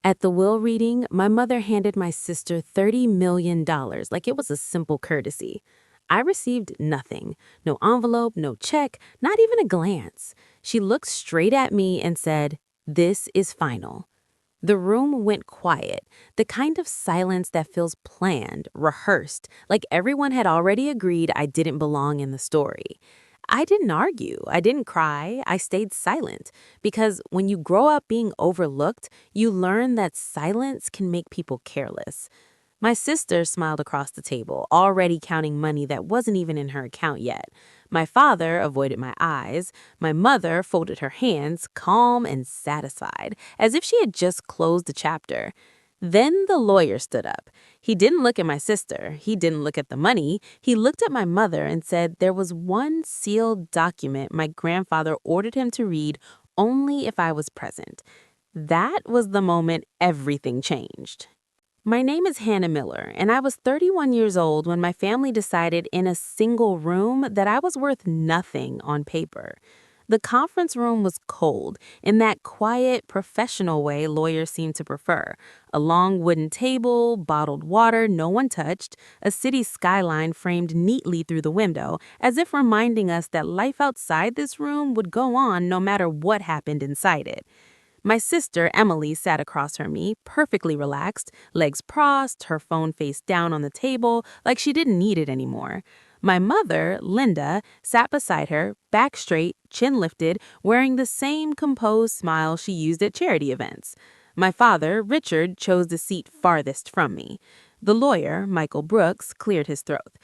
At the will reading, my mother handed my sister $30 million like it was a simple courtesy. I received nothing, no envelope, no check, not even a glance. She looked straight at me and said, "This is final." The room went quiet, the kind of silence that feels planned, rehearsed, like everyone had already agreed I didn't belong in the story. I didn't argue, I didn't cry, I stayed silent. Because when you grow up being overlooked, you learn that silence can make people careless. My sister smiled across the table, already counting money that wasn't even in her account yet. My father avoided my eyes. My mother folded her hands, calm and satisfied, as if she had just closed a chapter. Then the lawyer stood up. He didn't look at my sister. He didn't look at the money. He looked at my mother and said there was one sealed document my grandfather ordered him to read only if I was present. That was the moment everything changed. My name is Hannah Miller, and I was 31 years old when my family decided in a single room that I was worth nothing on paper. The conference room was cold, in that quiet, professional way lawyers seem to prefer. A long wooden table, bottled water no one touched, a city skyline framed neatly through the window, as if reminding us that life outside this room would go on no matter what happened inside it. My sister, Emily, sat across from me, perfectly relaxed, legs crossed, her phone face down on the table, like she didn't need it anymore. My mother, Linda, sat beside her, back straight, chin lifted, wearing the same composed smile she used at charity events. My father, Richard, chose the seat farthest from me. The lawyer, Michael Brooks, cleared his throat.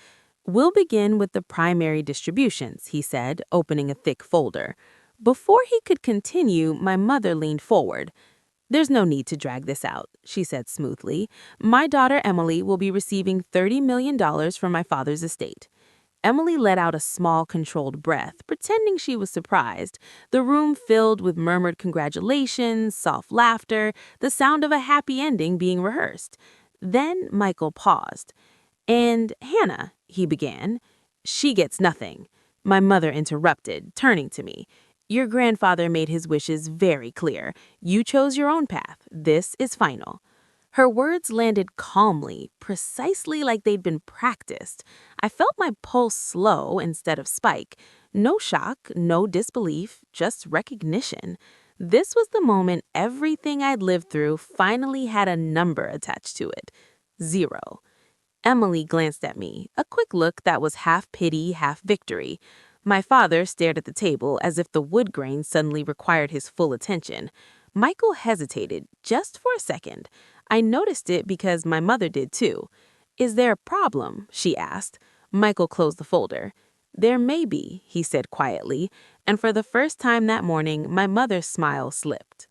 "We'll begin with the primary distributions," he said, opening a thick folder. Before he could continue, my mother leaned forward. "There's no need to drag this out," she said smoothly. "My daughter Emily will be receiving $30 million from my father's estate." Emily let out a small, controlled breath, pretending she was surprised. The room filled with murmured congratulations, soft laughter, the sound of a happy ending being rehearsed. Then Michael paused. "And Hannah," he began. "She gets nothing." My mother interrupted, turning to me. "Your grandfather made his wishes very clear. You chose your own path. This is final." Her words landed calmly, precisely like they'd been practiced. I felt my pulse slow instead of spike. No shock, no disbelief, just recognition. This was the moment everything I'd lived through finally had a number attached to it. 0. Emily glanced at me, a quick look that was half pity, half victory. My father stared at the table as if the wood grain suddenly required his full attention. Michael hesitated, just for a second. I noticed it because my mother did too. "Is there a problem?" she asked. Michael closed the folder. "There may be," he said quietly, and for the first time that morning, my mother's smile slipped.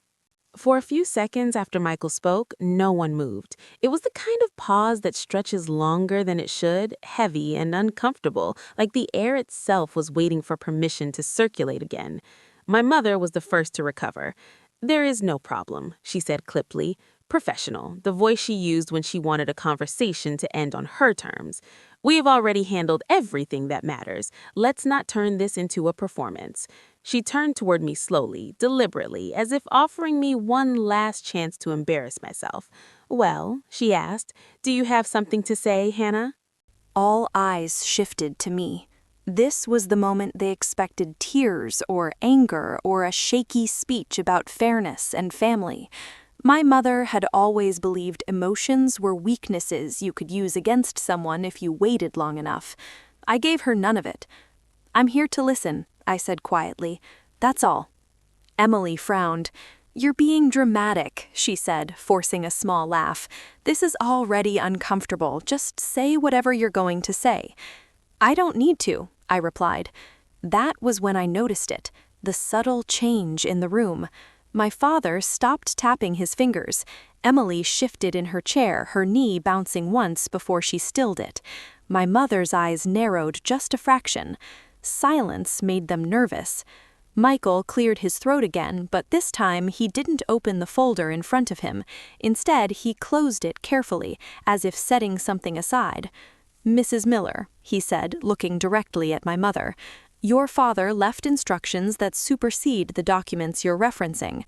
For a few seconds after Michael spoke, no one moved. It was the kind of pause that stretches longer than it should, heavy and uncomfortable, like the air itself was waiting for permission to circulate again. My mother was the first to recover. "There is no problem," she said clippedly. Professional, the voice she used when she wanted a conversation to end on her terms. "We have already handled everything that matters. Let's not turn this into a performance." She turned toward me slowly, deliberately, as if offering me one last chance to embarrass myself. "Well," she asked, "do you have something to say, Hannah?" All eyes shifted to me. This was the moment they expected tears or anger or a shaky speech about fairness and family. My mother had always believed emotions were weaknesses you could use against someone if you waited long enough. I gave her none of it. "I'm here to listen," I said quietly. "That's all." Emily frowned. "You're being dramatic," she said, forcing a small laugh. "This is already uncomfortable. Just say whatever you're going to say." "I don't need to," I replied. That was when I noticed it, the subtle change in the room. My father stopped tapping his fingers. Emily shifted in her chair, her knee bouncing once before she stilled it. My mother's eyes narrowed just a fraction. Silence made them nervous. Michael cleared his throat again, but this time he didn't open the folder in front of him. Instead, he closed it carefully, as if setting something aside. "Mrs. Miller," he said, looking directly at my mother, "your father left instructions that supersede the documents you're referencing."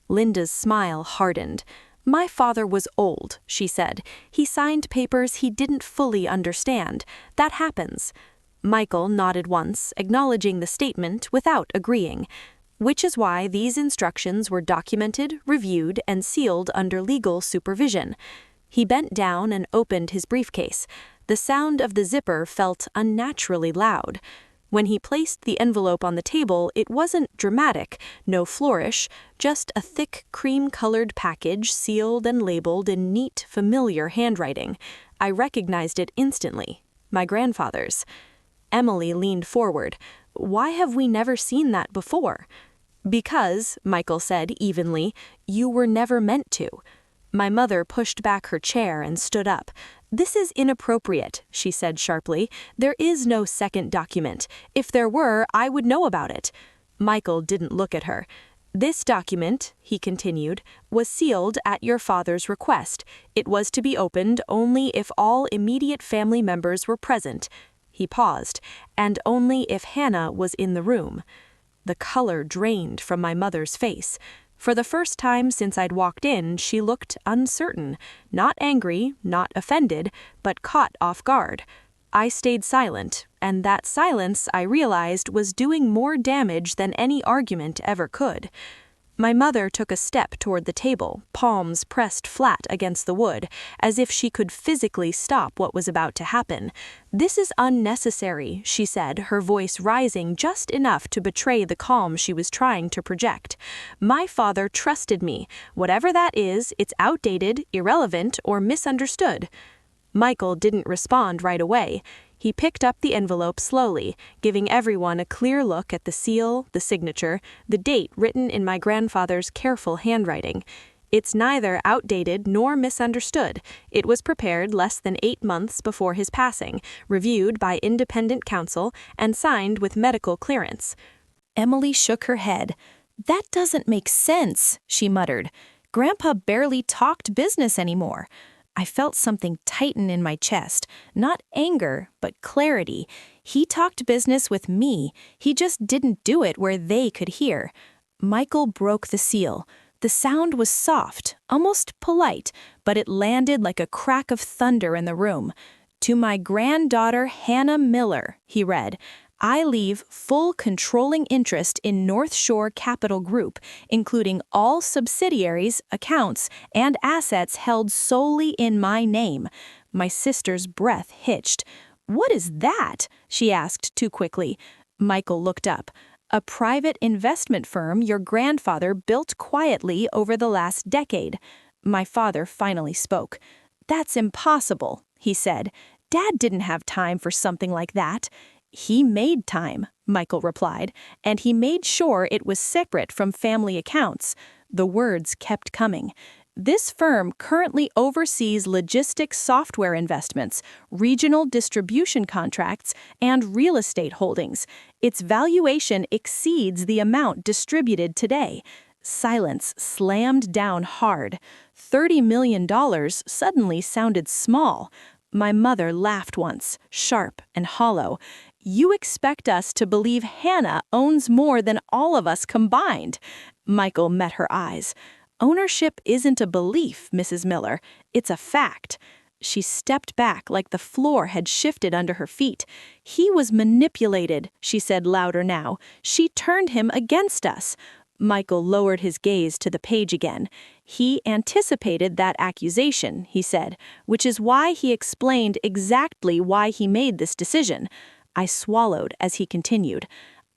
Linda's smile hardened. My father was old, she said. He signed papers he didn't fully understand. That happens. Michael nodded once, acknowledging the statement without agreeing, which is why these instructions were documented, reviewed, and sealed under legal supervision. He bent down and opened his briefcase. The sound of the zipper felt unnaturally loud. When he placed the envelope on the table, it wasn't dramatic, no flourish, just a thick cream-colored package sealed and labeled in neat, familiar handwriting. I recognized it instantly. My grandfather's. Emily leaned forward. "Why have we never seen that before?" "Because," Michael said evenly, "you were never meant to." My mother pushed back her chair and stood up. "This is inappropriate," she said sharply. "There is no second document. If there were, I would know about it." Michael didn't look at her. "This document," he continued, "was sealed at your father's request. It was to be opened only if all immediate family members were present." He paused, "and only if Hannah was in the room." The color drained from my mother's face. For the first time since I'd walked in, she looked uncertain, not angry, not offended, but caught off guard. I stayed silent, and that silence, I realized, was doing more damage than any argument ever could. My mother took a step toward the table, palms pressed flat against the wood, as if she could physically stop what was about to happen. "This is unnecessary," she said, her voice rising just enough to betray the calm she was trying to project. "My father trusted me. Whatever that is, it's outdated, irrelevant, or misunderstood." Michael didn't respond right away. He picked up the envelope slowly, giving everyone a clear look at the seal, the signature, the date written in my grandfather's careful handwriting. "It's neither outdated nor misunderstood. It was prepared less than 8 months before his passing, reviewed by independent counsel, and signed with medical clearance." Emily shook her head. "That doesn't make sense," she muttered. "Grandpa barely talked business anymore." I felt something tighten in my chest, not anger, but clarity. He talked business with me. He just didn't do it where they could hear. Michael broke the seal. The sound was soft, almost polite, but it landed like a crack of thunder in the room. "To my granddaughter Hannah Miller," he read, "I leave full controlling interest in North Shore Capital Group, including all subsidiaries, accounts, and assets held solely in my name." My sister's breath hitched. "What is that?" she asked too quickly. Michael looked up. "A private investment firm your grandfather built quietly over the last decade." My father finally spoke. "That's impossible," he said. "Dad didn't have time for something like that." "He made time," Michael replied, "and he made sure it was separate from family accounts." The words kept coming. "This firm currently oversees logistics software investments, regional distribution contracts, and real estate holdings. Its valuation exceeds the amount distributed today." Silence slammed down hard. $30 million suddenly sounded small. My mother laughed once, sharp and hollow. "You expect us to believe Hannah owns more than all of us combined?" Michael met her eyes. "Ownership isn't a belief, Mrs. Miller. It's a fact." She stepped back like the floor had shifted under her feet. "He was manipulated," she said louder now. "She turned him against us." Michael lowered his gaze to the page again. "He anticipated that accusation," he said, "which is why he explained exactly why he made this decision." I swallowed as he continued.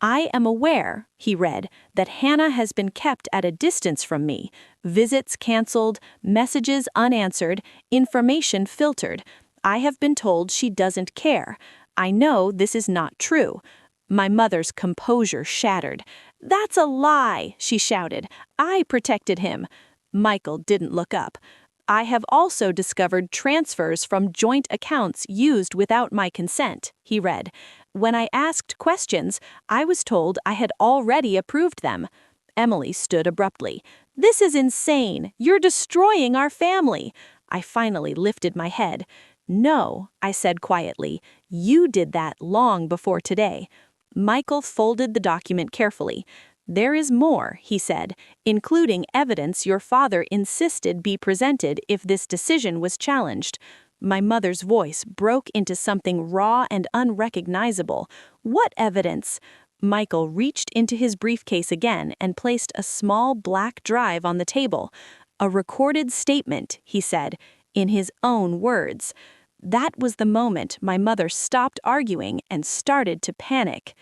"I am aware," he read, "that Hannah has been kept at a distance from me. Visits canceled, messages unanswered, information filtered. I have been told she doesn't care. I know this is not true." My mother's composure shattered. "That's a lie," she shouted. "I protected him." Michael didn't look up. "I have also discovered transfers from joint accounts used without my consent," he read. "When I asked questions, I was told I had already approved them." Emily stood abruptly. "This is insane. You're destroying our family." I finally lifted my head. "No," I said quietly. "You did that long before today." Michael folded the document carefully. "There is more," he said, "including evidence your father insisted be presented if this decision was challenged." My mother's voice broke into something raw and unrecognizable. "What evidence?" Michael reached into his briefcase again and placed a small black drive on the table. "A recorded statement," he said, in his own words. That was the moment my mother stopped arguing and started to panic.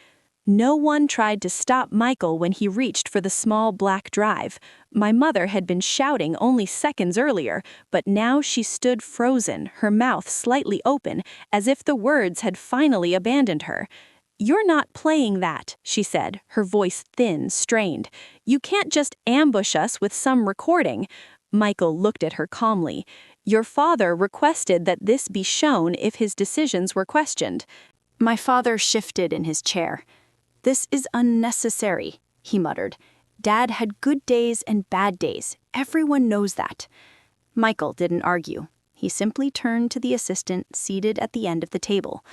No one tried to stop Michael when he reached for the small black drive. My mother had been shouting only seconds earlier, but now she stood frozen, her mouth slightly open, as if the words had finally abandoned her. "You're not playing that," she said, her voice thin, strained. "You can't just ambush us with some recording." Michael looked at her calmly. "Your father requested that this be shown if his decisions were questioned." My father shifted in his chair. "This is unnecessary," he muttered. "Dad had good days and bad days. Everyone knows that." Michael didn't argue. He simply turned to the assistant seated at the end of the table.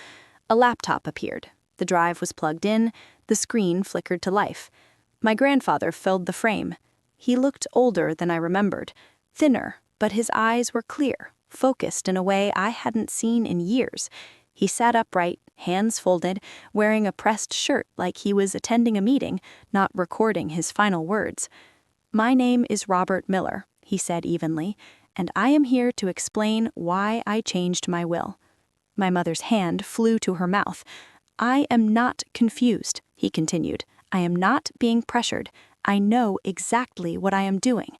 A laptop appeared. The drive was plugged in. The screen flickered to life. My grandfather filled the frame. He looked older than I remembered, thinner, but his eyes were clear, focused in a way I hadn't seen in years. He sat upright, hands folded, wearing a pressed shirt like he was attending a meeting, not recording his final words. "My name is Robert Miller," he said evenly, "and I am here to explain why I changed my will." My mother's hand flew to her mouth. "I am not confused," he continued. "I am not being pressured. I know exactly what I am doing."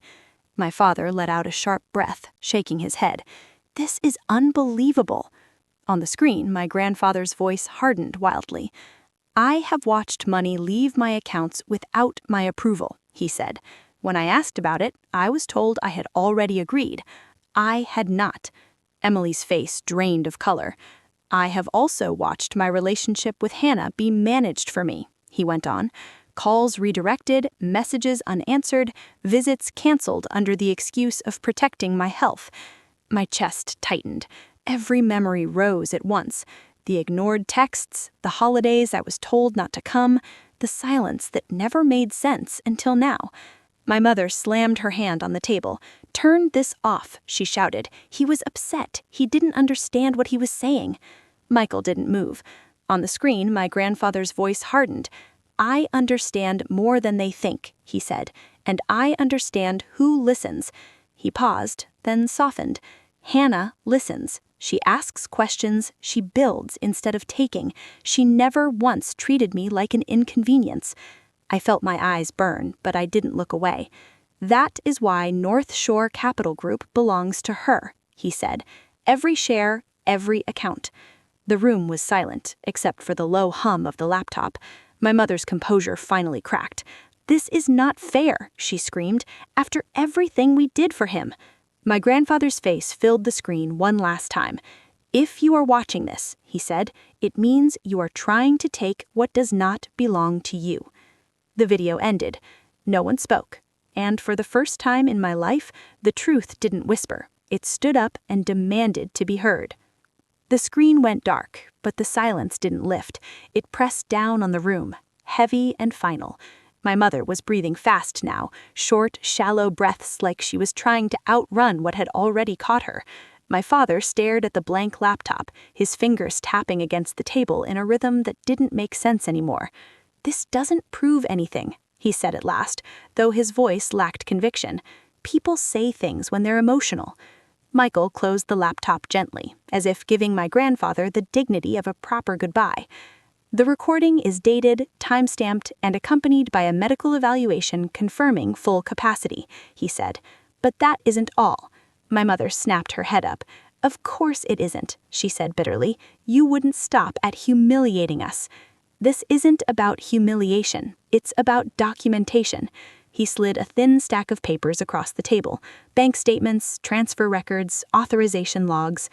My father let out a sharp breath, shaking his head. "This is unbelievable." On the screen, my grandfather's voice hardened wildly. "I have watched money leave my accounts without my approval," he said. "When I asked about it, I was told I had already agreed. I had not." Emily's face drained of color. "I have also watched my relationship with Hannah be managed for me," he went on. "Calls redirected, messages unanswered, visits canceled under the excuse of protecting my health." My chest tightened. Every memory rose at once. The ignored texts, the holidays I was told not to come, the silence that never made sense until now. My mother slammed her hand on the table. "Turn this off," she shouted. "He was upset. He didn't understand what he was saying." Michael didn't move. On the screen, my grandfather's voice hardened. "I understand more than they think," he said, "and I understand who listens." He paused, then softened. "Hannah listens. She asks questions, she builds instead of taking. She never once treated me like an inconvenience." I felt my eyes burn, but I didn't look away. "That is why North Shore Capital Group belongs to her," he said. "Every share, every account." The room was silent, except for the low hum of the laptop. My mother's composure finally cracked. "This is not fair," she screamed, "after everything we did for him." My grandfather's face filled the screen one last time. "If you are watching this," he said, "it means you are trying to take what does not belong to you." The video ended. No one spoke. And for the first time in my life, the truth didn't whisper. It stood up and demanded to be heard. The screen went dark, but the silence didn't lift. It pressed down on the room, heavy and final. My mother was breathing fast now, short, shallow breaths like she was trying to outrun what had already caught her. My father stared at the blank laptop, his fingers tapping against the table in a rhythm that didn't make sense anymore. "This doesn't prove anything," he said at last, though his voice lacked conviction. "People say things when they're emotional." Michael closed the laptop gently, as if giving my grandfather the dignity of a proper goodbye. "The recording is dated, time-stamped, and accompanied by a medical evaluation confirming full capacity," he said. "But that isn't all." My mother snapped her head up. "Of course it isn't," she said bitterly. "You wouldn't stop at humiliating us." "This isn't about humiliation. It's about documentation." He slid a thin stack of papers across the table. Bank statements, transfer records, authorization logs.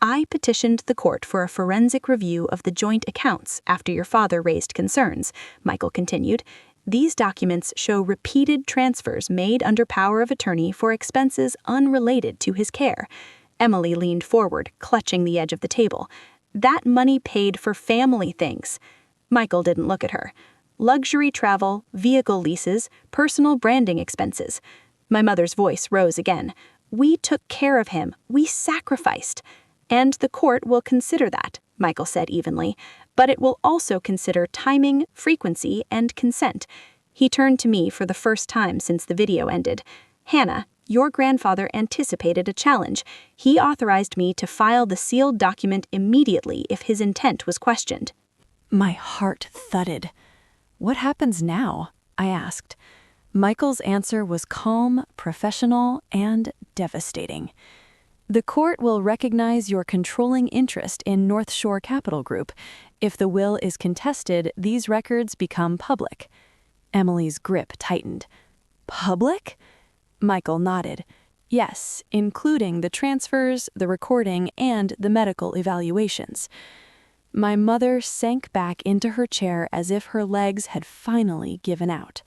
"I petitioned the court for a forensic review of the joint accounts after your father raised concerns," Michael continued. "These documents show repeated transfers made under power of attorney for expenses unrelated to his care." Emily leaned forward, clutching the edge of the table. "That money paid for family things." Michael didn't look at her. luxury travel, vehicle leases, personal branding expenses. My mother's voice rose again. We took care of him. We sacrificed. And the court will consider that, Michael said evenly, but it will also consider timing, frequency, and consent. He turned to me for the first time since the video ended. Hannah, your grandfather anticipated a challenge. He authorized me to file the sealed document immediately if his intent was questioned. My heart thudded. What happens now? I asked. Michael's answer was calm, professional, and devastating. The court will recognize your controlling interest in North Shore Capital Group. If the will is contested, these records become public. Emily's grip tightened. Public? Michael nodded. Yes, including the transfers, the recording, and the medical evaluations. My mother sank back into her chair as if her legs had finally given out.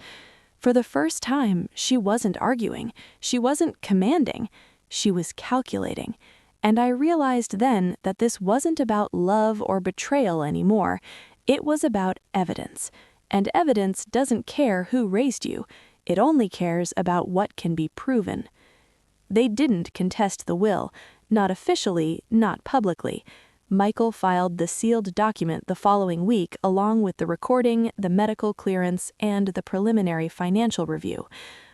For the first time, she wasn't arguing. She wasn't commanding. She was calculating. And I realized then that this wasn't about love or betrayal anymore. It was about evidence. And evidence doesn't care who raised you. It only cares about what can be proven. They didn't contest the will, not officially, not publicly. Michael filed the sealed document the following week along with the recording, the medical clearance, and the preliminary financial review.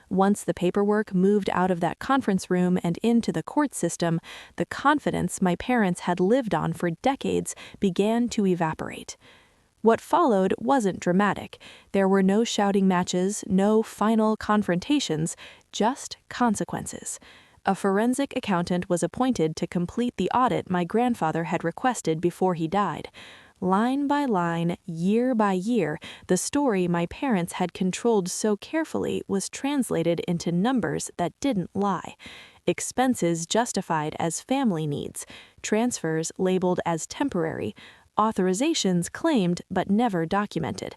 Once the paperwork moved out of that conference room and into the court system, the confidence my parents had lived on for decades began to evaporate. What followed wasn't dramatic. There were no shouting matches, no final confrontations, just consequences. A forensic accountant was appointed to complete the audit my grandfather had requested before he died. Line by line, year by year, the story my parents had controlled so carefully was translated into numbers that didn't lie. Expenses justified as family needs, transfers labeled as temporary, authorizations claimed but never documented.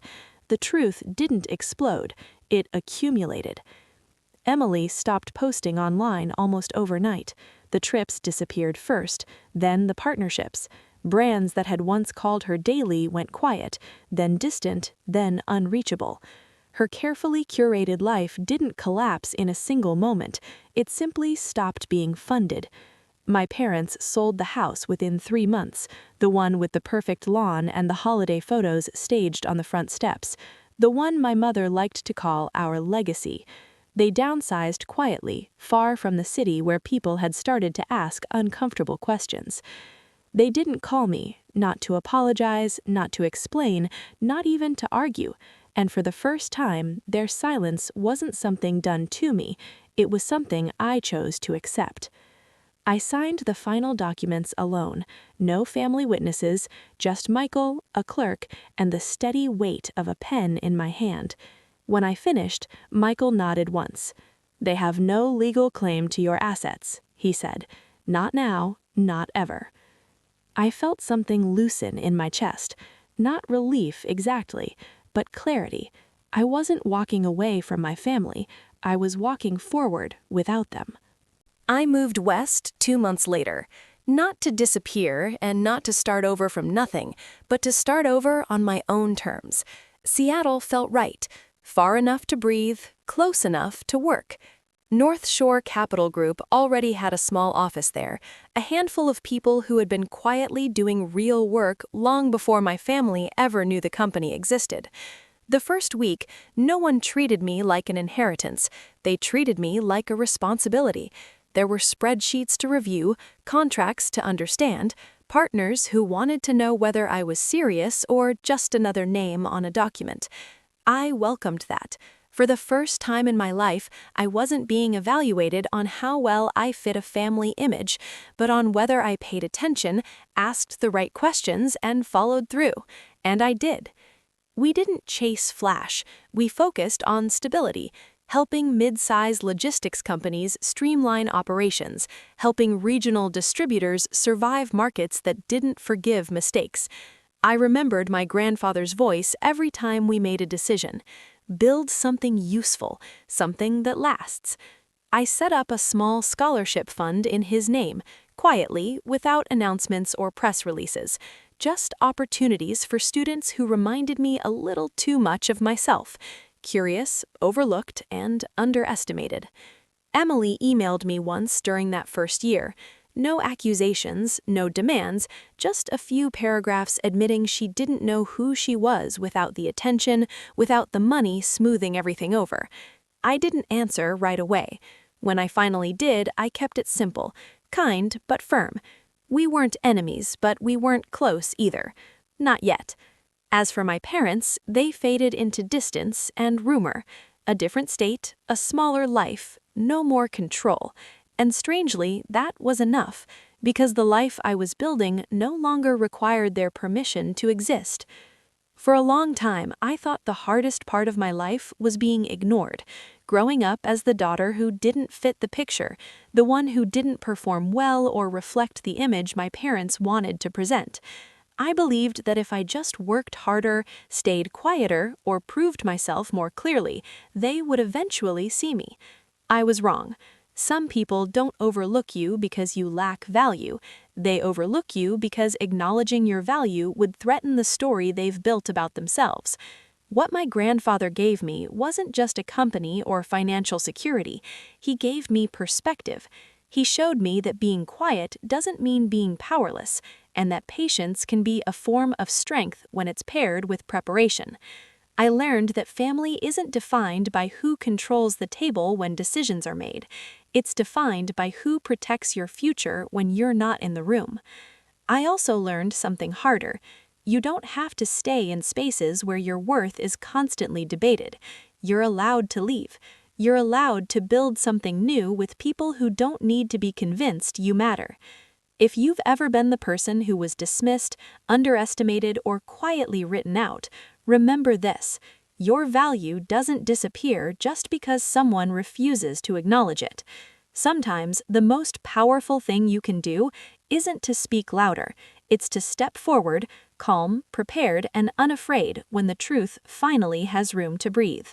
The truth didn't explode, it accumulated. Emily stopped posting online almost overnight. The trips disappeared first, then the partnerships. Brands that had once called her daily went quiet, then distant, then unreachable. Her carefully curated life didn't collapse in a single moment. It simply stopped being funded. My parents sold the house within 3 months, the one with the perfect lawn and the holiday photos staged on the front steps, the one my mother liked to call our legacy. They downsized quietly, far from the city where people had started to ask uncomfortable questions. They didn't call me, not to apologize, not to explain, not even to argue, and for the first time, their silence wasn't something done to me, it was something I chose to accept. I signed the final documents alone, no family witnesses, just Michael, a clerk, and the steady weight of a pen in my hand. When I finished, Michael nodded once. "They have no legal claim to your assets," he said. "Not now, not ever." I felt something loosen in my chest. Not relief exactly, but clarity. I wasn't walking away from my family. I was walking forward without them. I moved west 2 months later. Not to disappear and not to start over from nothing, but to start over on my own terms. Seattle felt right. Far enough to breathe, close enough to work. North Shore Capital Group already had a small office there, a handful of people who had been quietly doing real work long before my family ever knew the company existed. The first week, no one treated me like an inheritance. They treated me like a responsibility. There were spreadsheets to review, contracts to understand, partners who wanted to know whether I was serious or just another name on a document. I welcomed that. For the first time in my life, I wasn't being evaluated on how well I fit a family image, but on whether I paid attention, asked the right questions, and followed through. And I did. We didn't chase flash. We focused on stability, helping mid-size logistics companies streamline operations, helping regional distributors survive markets that didn't forgive mistakes. I remembered my grandfather's voice every time we made a decision. Build something useful, something that lasts. I set up a small scholarship fund in his name, quietly, without announcements or press releases. just opportunities for students who reminded me a little too much of myself, curious, overlooked, and underestimated. Emily emailed me once during that first year. No accusations, no demands, just a few paragraphs admitting she didn't know who she was without the attention, without the money smoothing everything over. I didn't answer right away. When I finally did, I kept it simple, kind but firm. We weren't enemies, but we weren't close either. Not yet. As for my parents, they faded into distance and rumor. A different state, a smaller life, no more control. And strangely, that was enough, because the life I was building no longer required their permission to exist. For a long time, I thought the hardest part of my life was being ignored, growing up as the daughter who didn't fit the picture, the one who didn't perform well or reflect the image my parents wanted to present. I believed that if I just worked harder, stayed quieter, or proved myself more clearly, they would eventually see me. I was wrong. Some people don't overlook you because you lack value. They overlook you because acknowledging your value would threaten the story they've built about themselves. What my grandfather gave me wasn't just a company or financial security. He gave me perspective. He showed me that being quiet doesn't mean being powerless, and that patience can be a form of strength when it's paired with preparation. I learned that family isn't defined by who controls the table when decisions are made. It's defined by who protects your future when you're not in the room. I also learned something harder. You don't have to stay in spaces where your worth is constantly debated. You're allowed to leave. You're allowed to build something new with people who don't need to be convinced you matter. If you've ever been the person who was dismissed, underestimated, or quietly written out, remember this: your value doesn't disappear just because someone refuses to acknowledge it. Sometimes the most powerful thing you can do isn't to speak louder, it's to step forward, calm, prepared, and unafraid when the truth finally has room to breathe.